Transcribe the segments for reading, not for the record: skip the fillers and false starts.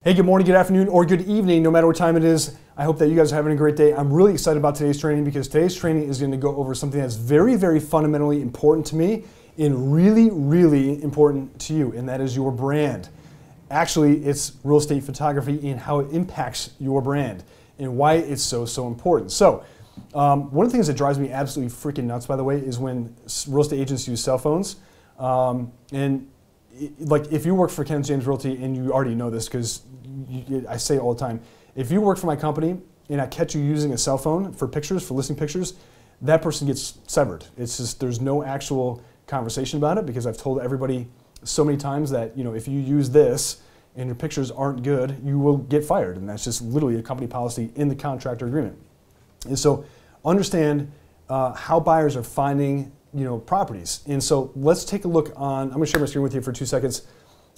Hey, good morning, good afternoon, or good evening, no matter what time it is. I hope that you guys are having a great day. I'm really excited about today's training because today's training is going to go over something that's very, very fundamentally important to me and really, really important to you, and that is your brand. Actually, it's real estate photography and how it impacts your brand and why it's so, so important. So, one of the things that drives me absolutely freaking nuts, by the way, is when real estate agents use cell phones. Like if you work for Ken James Realty, and you already know this because I say it all the time, if you work for my company and I catch you using a cell phone for pictures, for listing pictures, that person gets severed. It's just, there's no actual conversation about it because I've told everybody so many times that, you know, if you use this and your pictures aren't good, you will get fired. And that's just literally a company policy in the contractor agreement. And so understand how buyers are finding properties. And so let's take a look on, I'm going to share my screen with you for 2 seconds,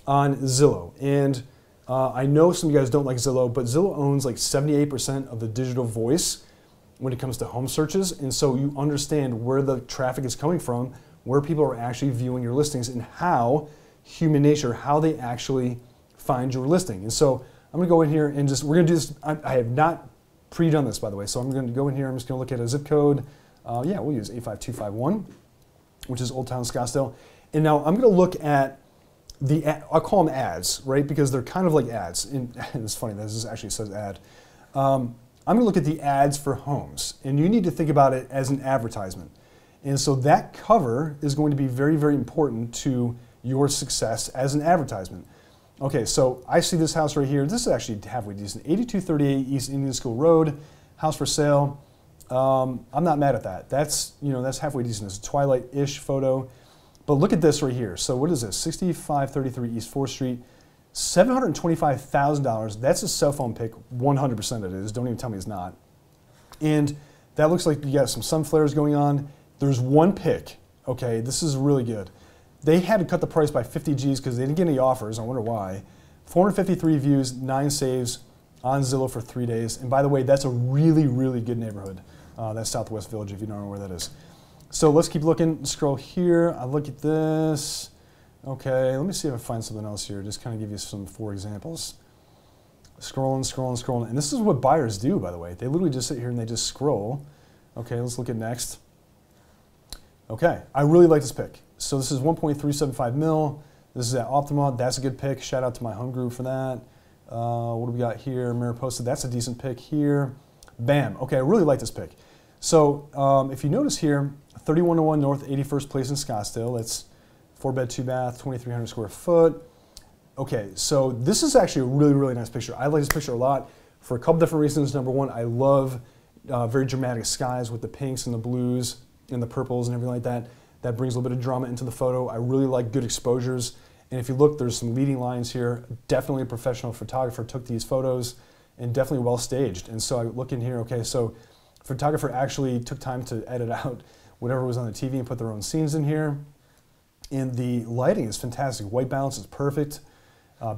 on Zillow. And I know some of you guys don't like Zillow, but Zillow owns like 78% of the digital voice when it comes to home searches. And so you understand where the traffic is coming from, where people are actually viewing your listings, and how human nature, how they actually find your listing. And so I'm going to go in here and we're going to do this. I have not pre-done this, by the way. So I'm going to go in here. I'm just going to look at a zip code. Yeah, we'll use 85251. Which is Old Town Scottsdale. And now I'm going to look at I'll call them ads, right? Because they're kind of like ads. And it's funny, this actually says ad. I'm going to look at the ads for homes. And you need to think about it as an advertisement. And so that cover is going to be very, very important to your success as an advertisement. Okay, so I see this house right here. This is actually halfway decent. 8238 East Indian School Road, house for sale. I'm not mad at that. That's halfway decent. It's a twilight-ish photo. But look at this right here. So what is this? 6533 East 4th Street, $725,000. That's a cell phone pic. 100% it is. Don't even tell me it's not. And that looks like you got some sun flares going on. There's one pic. Okay, this is really good. They had to cut the price by 50 G's because they didn't get any offers. I wonder why. 453 views, 9 saves on Zillow for 3 days. And by the way, that's a really, really good neighborhood. That's Southwest Village, if you don't know where that is. So let's keep looking. Scroll here. I look at this. Okay, let me see if I find something else here. Just kind of give you some 4 examples. Scrolling, scrolling, scrolling. And this is what buyers do, by the way. They literally just sit here and they just scroll. Okay, let's look at next. Okay, I really like this pick. So this is 1.375 mil. This is at Optima. That's a good pick. Shout out to my home group for that. What do we got here? Mariposa. That's a decent pick here. Bam. Okay, I really like this pick. So if you notice here, 3101 North 81st Place in Scottsdale. That's 4-bed, 2-bath, 2,300 square foot. Okay, so this is actually a really, really nice picture. I like this picture a lot for a couple different reasons. Number one, I love very dramatic skies with the pinks and the blues and the purples and everything like that. That brings a little bit of drama into the photo. I really like good exposures. And if you look, there's some leading lines here. Definitely a professional photographer took these photos and definitely well staged. And so I look in here, okay, so photographer actually took time to edit out whatever was on the TV and put their own scenes in here. And the lighting is fantastic. White balance is perfect.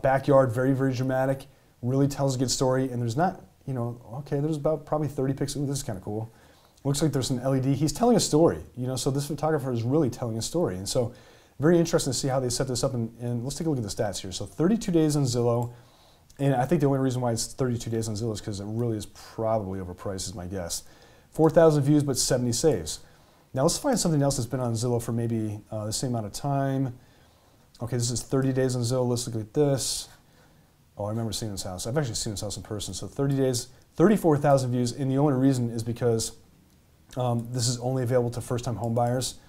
Backyard, very, very dramatic. Really tells a good story. And there's not, okay, there's about probably 30 pixels. Ooh, this is kind of cool. Looks like there's an LED. He's telling a story, so this photographer is really telling a story. And so very interesting to see how they set this up. And let's take a look at the stats here. So 32 days on Zillow. And I think the only reason why it's 32 days on Zillow is because it really is probably overpriced, is my guess. 4,000 views, but 70 saves. Now let's find something else that's been on Zillow for maybe the same amount of time. Okay, this is 30 days on Zillow. Let's look at this. Oh, I remember seeing this house. I've actually seen this house in person. So 30 days, 34,000 views. And the only reason is because this is only available to first-time home buyers.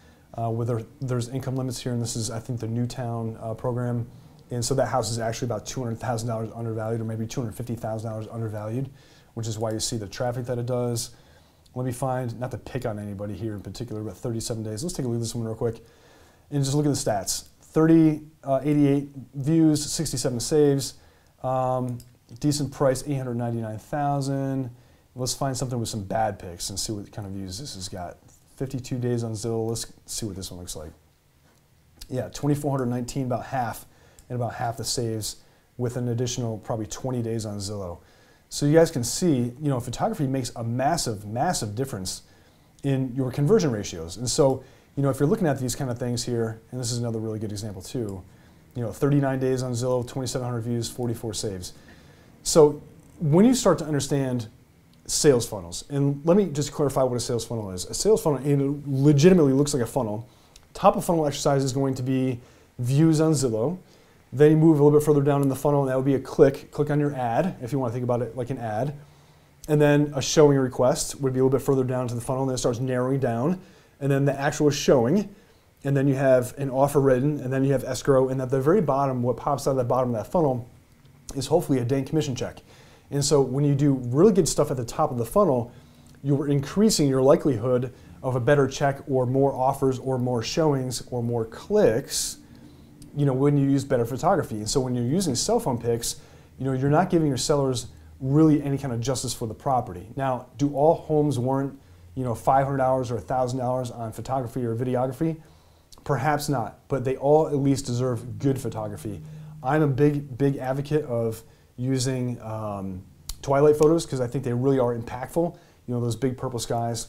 There's income limits here, and this is, I think, the Newtown program. And so that house is actually about $200,000 undervalued, or maybe $250,000 undervalued, which is why you see the traffic that it does. Let me find, not to pick on anybody here in particular, but 37 days. Let's take a look at this one real quick and just look at the stats. 88 views, 67 saves, decent price, $899,000. Let's find something with some bad picks and see what kind of views this has got. 52 days on Zillow. Let's see what this one looks like. Yeah, 2,419, about half, and about half the saves with an additional probably 20 days on Zillow. So you guys can see, photography makes a massive, massive difference in your conversion ratios. And so, if you're looking at these kind of things here, and this is another really good example too, 39 days on Zillow, 2,700 views, 44 saves. So when you start to understand sales funnels, and let me just clarify what a sales funnel is. A sales funnel, it legitimately looks like a funnel. Top of funnel exercise is going to be views on Zillow. Then you move a little bit further down in the funnel, and that would be a click on your ad, if you want to think about it like an ad. And then a showing request would be a little bit further down to the funnel, and then it starts narrowing down. And then the actual showing, and then you have an offer written, and then you have escrow, and at the very bottom, what pops out of the bottom of that funnel is hopefully a dang commission check. And so when you do really good stuff at the top of the funnel, you're increasing your likelihood of a better check or more offers or more showings or more clicks, when you use better photography. And so when you're using cell phone pics, you're not giving your sellers really any kind of justice for the property. Now, do all homes warrant, $500 or $1,000 on photography or videography? Perhaps not, but they all at least deserve good photography. I'm a big advocate of using twilight photos because I think they really are impactful. Those big purple skies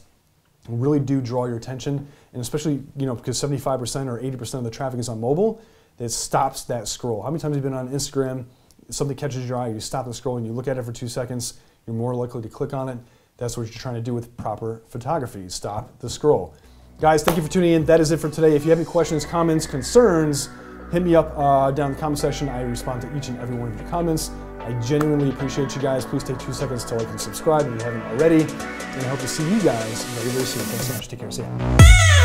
really do draw your attention, and especially because 75% or 80% of the traffic is on mobile, it stops that scroll. How many times have you been on Instagram, something catches your eye, you stop the scroll and you look at it for 2 seconds, you're more likely to click on it. That's what you're trying to do with proper photography. Stop the scroll. Guys, thank you for tuning in. That is it for today. If you have any questions, comments, concerns, hit me up down in the comment section. I respond to each and every one of your comments. I genuinely appreciate you guys. Please take 2 seconds to like and subscribe if you haven't already. And I hope to see you guys very, very soon. Thanks so much. Take care. See ya.